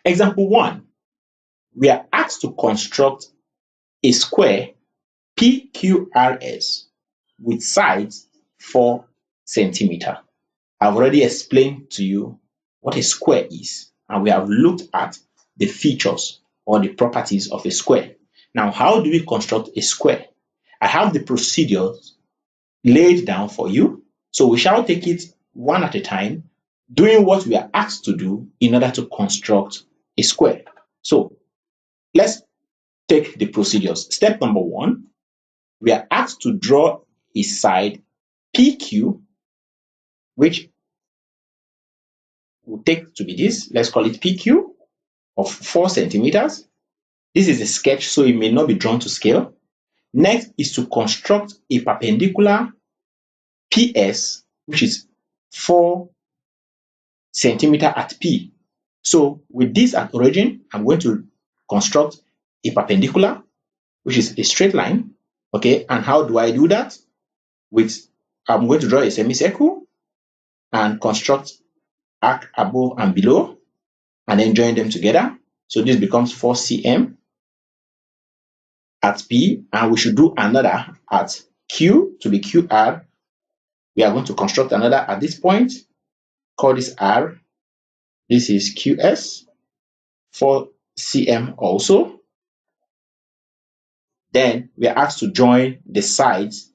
Example 1, we are asked to construct a square PQRS with sides 4 centimeters. I've already explained to you what a square is, and we have looked at the features or the properties of a square. Now, how do we construct a square? I have the procedures laid down for you, so we shall take it one at a time, doing what we are asked to do in order to construct a square. So let's take the procedures. Step number 1, we are asked to draw a side PQ, which will take to be this. Let's call it PQ of 4 centimeters. This is a sketch, so it may not be drawn to scale. Next is to construct a perpendicular PS, which is 4 centimeters at P. So with this at origin, I'm going to construct a perpendicular, which is a straight line. Okay, and how do I do that? I'm going to draw a semicircle and construct arc above and below, and then join them together. So this becomes 4 cm at P, and we should do another at Q to be QR. We are going to construct another at this point, call this R. This is QS, 4 cm also. Then we are asked to join the sides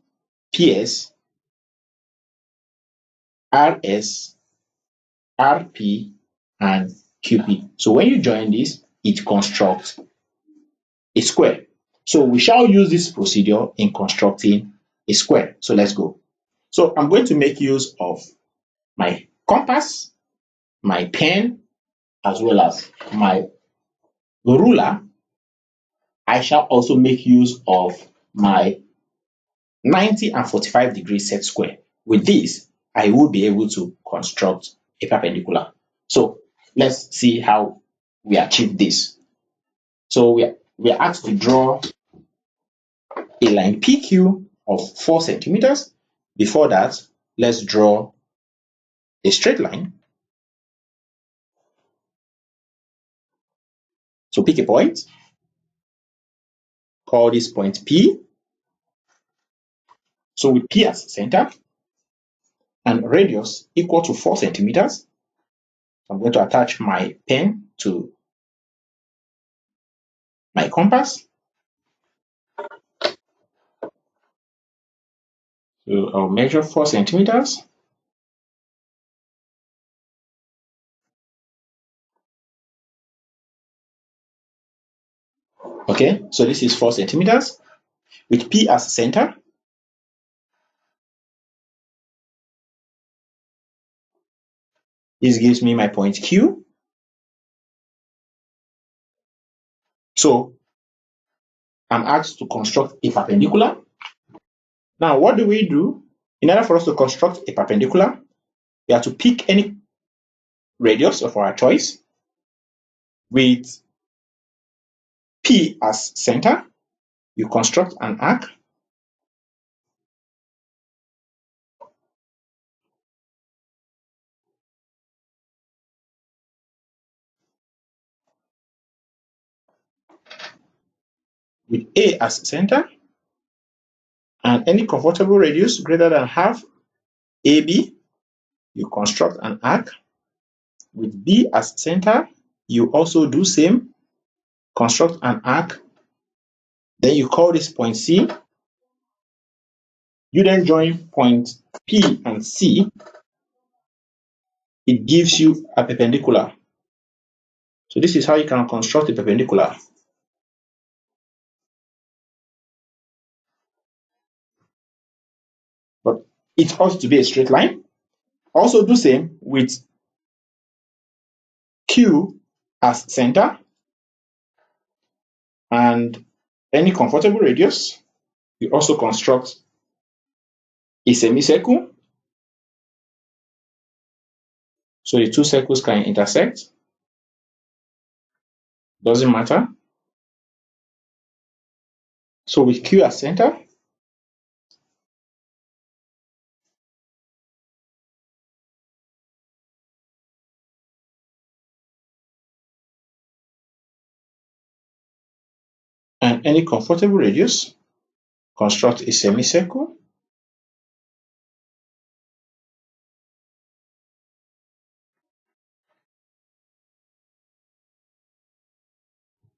PS, RS, RP, and QP. So when you join this, it constructs a square. So we shall use this procedure in constructing a square. So let's go. So I'm going to make use of my compass, my pen, as well as my ruler. I shall also make use of my 90 and 45 degree set square. With this, I will be able to construct a perpendicular. So let's see how we achieve this. So we are asked to draw a line PQ of 4 centimeters. Before that, let's draw a straight line. So pick a point, call this point P. So with P as center and radius equal to 4 centimeters, I'm going to attach my pen to my compass. So I'll measure 4 centimeters. Okay, so this is 4 centimeters with P as center. This gives me my point Q. So I'm asked to construct a perpendicular. Now, what do we do? In order for us to construct a perpendicular, we have to pick any radius of our choice with P as center. You construct an arc. With A as center, and any comfortable radius greater than half AB, you construct an arc. With B as center, you also do same, construct an arc. Then you call this point C. You then join point P and C. It gives you a perpendicular. So this is how you can construct a perpendicular. But it ought to be a straight line. Also do same with Q as center and any comfortable radius. You also construct a semicircle. So the two circles can intersect. Doesn't matter. So with Q as center, and any comfortable radius. Construct a semicircle.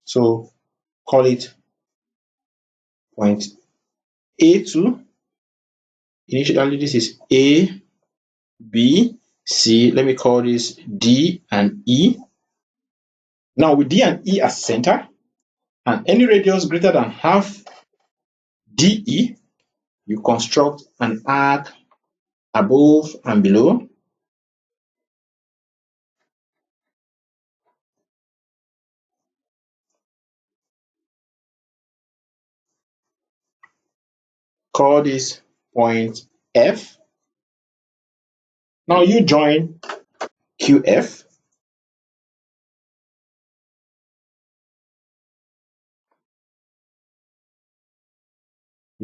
So call it point A2. Initially, this is A, B, C. Let me call this D and E. Now with D and E as center, and any radius greater than half DE, you construct an arc above and below. Call this point F. Now you join QF.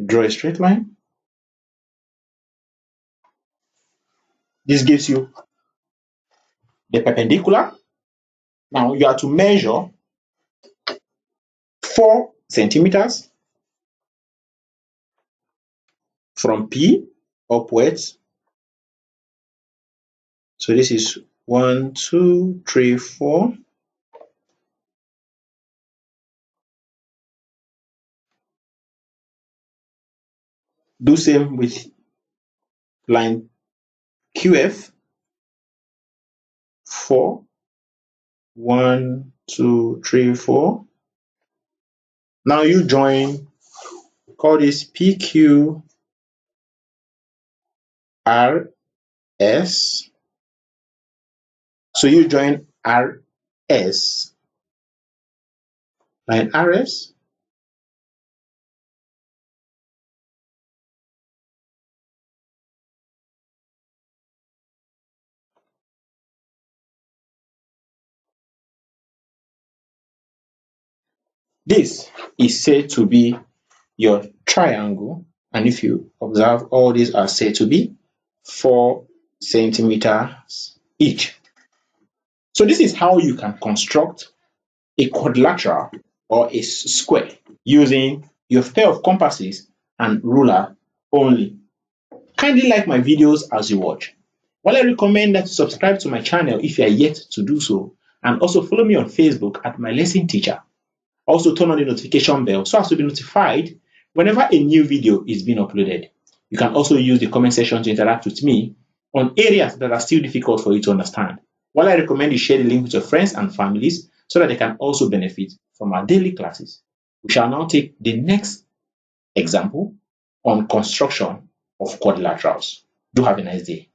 Draw a straight line. This gives you the perpendicular. Now you are to measure 4 centimeters from P upwards. So this is 1, 2, 3, 4. Do same with line QF. 4, 1, 2, 3, 4. Now you join, call this PQRS. So you join RS, line RS. This is said to be your triangle, and if you observe, all these are said to be 4 centimeters each. So this is how you can construct a quadrilateral or a square using your pair of compasses and ruler only. Kindly like my videos as you watch. While I recommend that you subscribe to my channel if you are yet to do so, and also follow me on Facebook at my lesson teacher. Also turn on the notification bell so as to be notified whenever a new video is being uploaded. You can also use the comment section to interact with me on areas that are still difficult for you to understand. While I recommend you share the link with your friends and families so that they can also benefit from our daily classes. We shall now take the next example on construction of quadrilaterals. Do have a nice day.